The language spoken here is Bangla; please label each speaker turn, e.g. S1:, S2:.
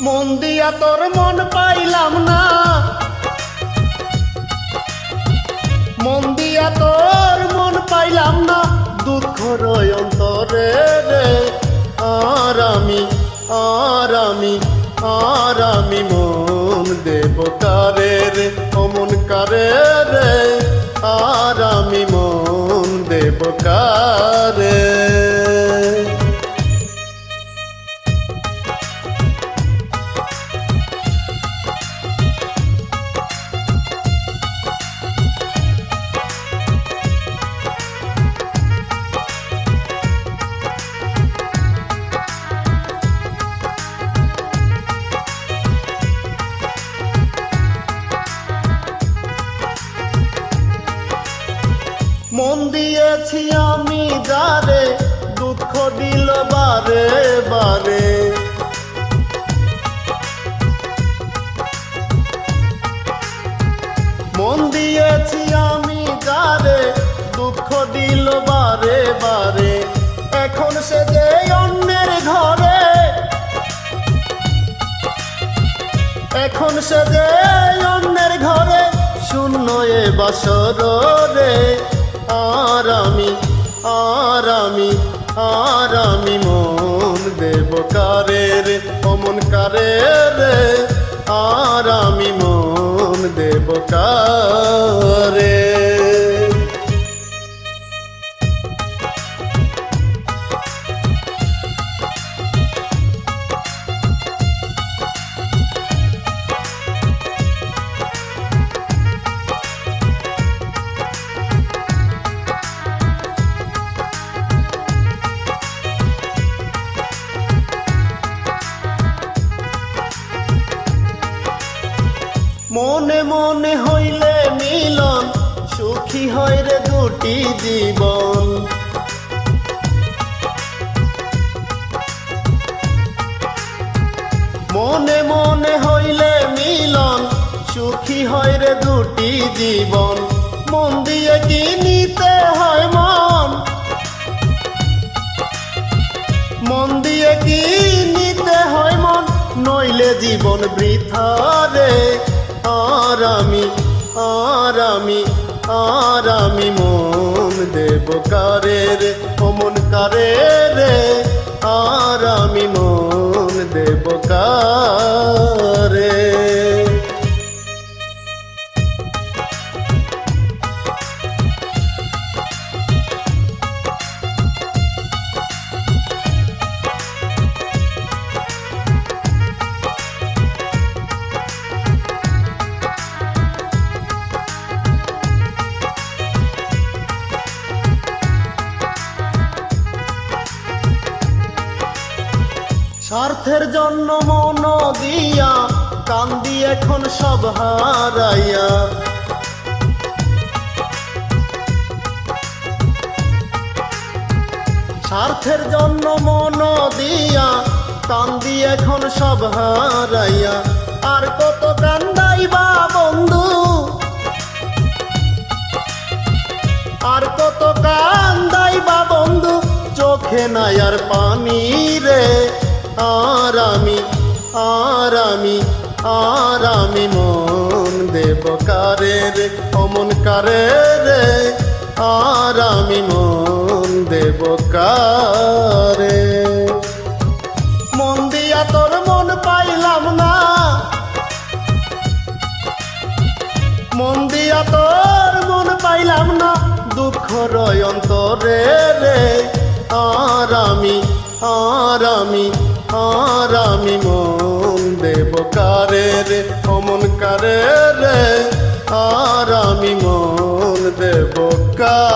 S1: মন দিয়া তোর মন পাইলাম না, মন দিয়া তোর মন পাইলাম না, দুঃখ রয় অন্তরে রে। আর আমি মন দেব কারে রে, অমন কারে রে। আর আমি মন দেব কারে। মন দিয়েছি আমি যারে, দুঃখ দিল বারে বারে। মন দিয়েছি আমি যারে, দুঃখ দিল বারে বারে। এখন সে যে অন্যের ঘরে, এখন সে যে অন্যের ঘরে, শূন্য এ বাসর রে। আর আমি মন দেব কারে রে, অমন কারে রে। আর আমি মন দেব কারে। মনে মনে হইলে মিলন, সুখী হয় রে দুটি জীবন। মনে মনে হইলে মিলন, সুখী হয় রে দুটি জীবন। মন দিয়ে কি নিতে হয় মন, মন দিয়ে কি নিতে হয় মন, নইলে জীবন বৃথা রে। আর আমি মন দেব কারে রে, অমন কারে রে। আর আমি মন দেব কারে। স্বার্থের জন্য মন দিয়া, কান্দি এখন সব হারাইয়া। স্বার্থের জন্য মন দিয়া, কান্দি এখন সব হারাইয়া। আর কত কান্দাইবা বন্ধু, আর কত কান্দাইবা বন্ধু, চোখে নাই আর পানি রে। আর আমি মন দেব কারে রে, অমন কারে রে। আর আমি মন দেব কারে। মন দিয়া তোর মন পাইলাম না, মন দিয়া তোর মন পাইলাম না, দুঃখ রয় অন্তরে রে। আর আমি মন দেব কারে রে, অমন কারে রে। আর আমি মন দেব কারে।